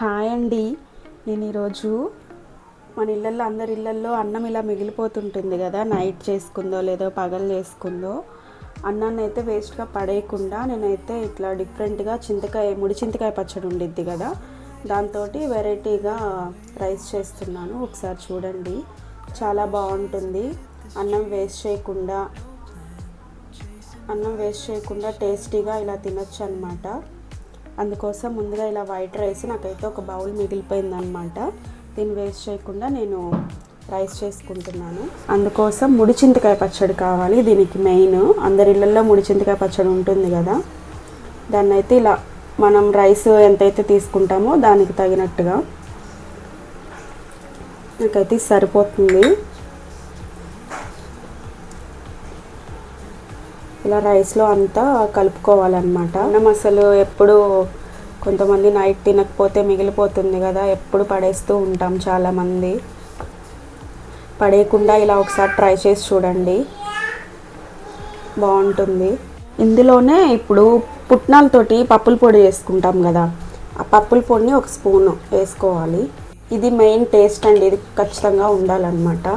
Hi అండి. నేను ఈరోజు మన ఇళ్ళల్లో అందరి ఇళ్ళల్లో అన్నం ఇలా మిగిలిపోతుంటుంది కదా, నైట్ చేసుకుందో లేదో పగలు చేసుకుందో అన్నాన్ని అయితే వేస్ట్గా పడేయకుండా నేనైతే ఇట్లా డిఫరెంట్గా ముడి చింతకాయ పచ్చడి ఉండిద్ది కదా, దాంతో వెరైటీగా రైస్ చేస్తున్నాను. ఒకసారి చూడండి, చాలా బాగుంటుంది. అన్నం వేస్ట్ చేయకుండా టేస్టీగా ఇలా తినొచ్చు అనమాట. అందుకోసం ముందుగా ఇలా వైట్ రైస్ నాకైతే ఒక బౌల్ మిగిలిపోయిందనమాట. దీన్ని వేస్ట్ చేయకుండా నేను రైస్ చేసుకుంటున్నాను. అందుకోసం ముడి చింతకాయ పచ్చడి కావాలి. దీనికి మెయిన్ అందరి ఇళ్ళల్లో ముడి చింతకాయ పచ్చడి ఉంటుంది కదా, దాన్ని అయితే ఇలా మనం రైస్ ఎంతైతే తీసుకుంటామో దానికి తగినట్టుగా నాకైతే సరిపోతుంది. ఇలా రైస్లో అంతా కలుపుకోవాలన్నమాట. అన్నం అసలు ఎప్పుడు కొంతమంది నైట్ తినకపోతే మిగిలిపోతుంది కదా, ఎప్పుడు పడేస్తూ ఉంటాం చాలామంది. పడేయకుండా ఇలా ఒకసారి ట్రై చేసి చూడండి, బాగుంటుంది. ఇందులోనే ఇప్పుడు పుట్నాలతోటి పప్పుల పొడి వేసుకుంటాం కదా, ఆ పప్పుల పొడిని ఒక స్పూన్ వేసుకోవాలి. ఇది మెయిన్ టేస్ట్ అండి, ఇది ఖచ్చితంగా ఉండాలన్నమాట.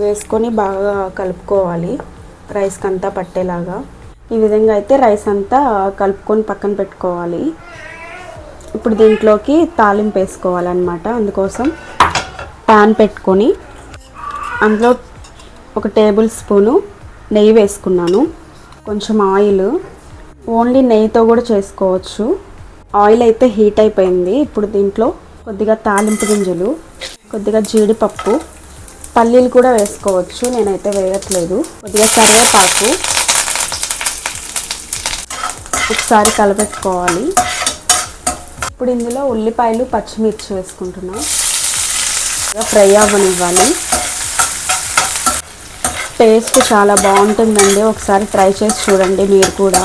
వేసుకొని బాగా కలుపుకోవాలి రైస్కి అంతా పట్టేలాగా. ఈ విధంగా అయితే రైస్ అంతా కలుపుకొని పక్కన పెట్టుకోవాలి. ఇప్పుడు దీంట్లోకి తాలింపు వేసుకోవాలన్నమాట. అందుకోసం ప్యాన్ పెట్టుకొని అందులో ఒక టేబుల్ స్పూను నెయ్యి వేసుకున్నాను, కొంచెం ఆయిల్. ఓన్లీ నెయ్యితో కూడా చేసుకోవచ్చు. ఆయిల్ అయితే హీట్ అయిపోయింది. ఇప్పుడు దీంట్లో కొద్దిగా తాలింపు గింజలు, కొద్దిగా జీడిపప్పు, పల్లీలు కూడా వేసుకోవచ్చు, నేనైతే వేయట్లేదు. కొద్దిగా కరివేపాకు ఒకసారి కలపెట్టుకోవాలి. ఇప్పుడు ఇందులో ఉల్లిపాయలు, పచ్చిమిర్చి వేసుకుంటున్నాం. ఫ్రై అవ్వనివ్వాలి. టేస్ట్ చాలా బాగుంటుందండి, ఒకసారి ట్రై చేసి చూడండి మీరు కూడా.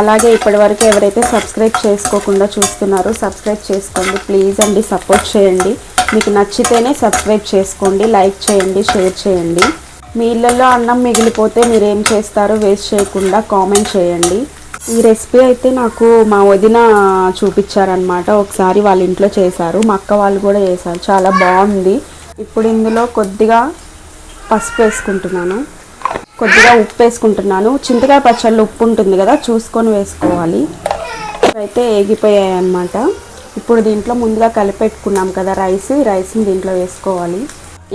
అలాగే ఇప్పటివరకు ఎవరైతే సబ్స్క్రైబ్ చేసుకోకుండా చూస్తున్నారో సబ్స్క్రైబ్ చేసుకోండి ప్లీజ్ అండి, సపోర్ట్ చేయండి. మీకు నచ్చితేనే సబ్స్క్రైబ్ చేసుకోండి, లైక్ చేయండి, షేర్ చేయండి. మీ ఇళ్ళల్లో అన్నం మిగిలిపోతే మీరు ఏం చేస్తారో వేస్ట్ చేయకుండా కామెంట్ చేయండి. ఈ రెసిపీ అయితే నాకు మా వదిన చూపించారనమాట. ఒకసారి వాళ్ళ ఇంట్లో చేశారు, మా అక్క వాళ్ళు కూడా చేశారు, చాలా బాగుంది. ఇప్పుడు ఇందులో కొద్దిగా పసుపు వేసుకుంటున్నాను, కొద్దిగా ఉప్పు వేసుకుంటున్నాను. చింతకాయ పచ్చళ్ళు ఉప్పు ఉంటుంది కదా, చూసుకొని వేసుకోవాలి. అయితే ఏగిపోయాయి అన్నమాట. ఇప్పుడు దీంట్లో ముందుగా కలిపెట్టుకున్నాం కదా రైస్ని దీంట్లో వేసుకోవాలి.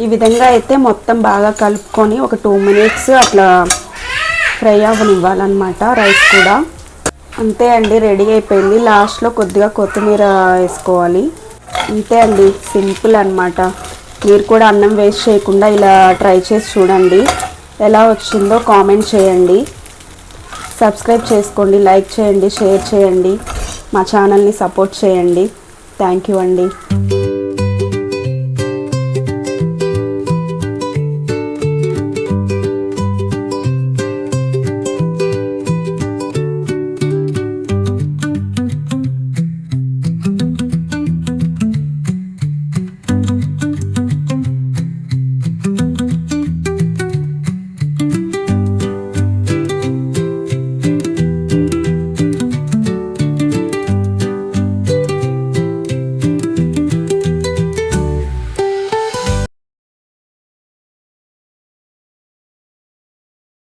ఈ విధంగా అయితే మొత్తం బాగా కలుపుకొని ఒక 2 minutes అట్లా ఫ్రై అవ్వనివ్వాలన్నమాట రైస్ కూడా. అంతే అండి, రెడీ అయిపోయింది. లాస్ట్లో కొద్దిగా కొత్తిమీర వేసుకోవాలి. అంతే అండి, సింపుల్ అన్నమాట. మీరు కూడా అన్నం వేస్ట్ చేయకుండా ఇలా ట్రై చేసి చూడండి, ఎలా వచ్చిందో కామెంట్ చేయండి. సబ్స్క్రైబ్ చేసుకోండి, లైక్ చేయండి, షేర్ చేయండి, మా ఛానల్ని సపోర్ట్ చేయండి. థ్యాంక్ యూ అండి.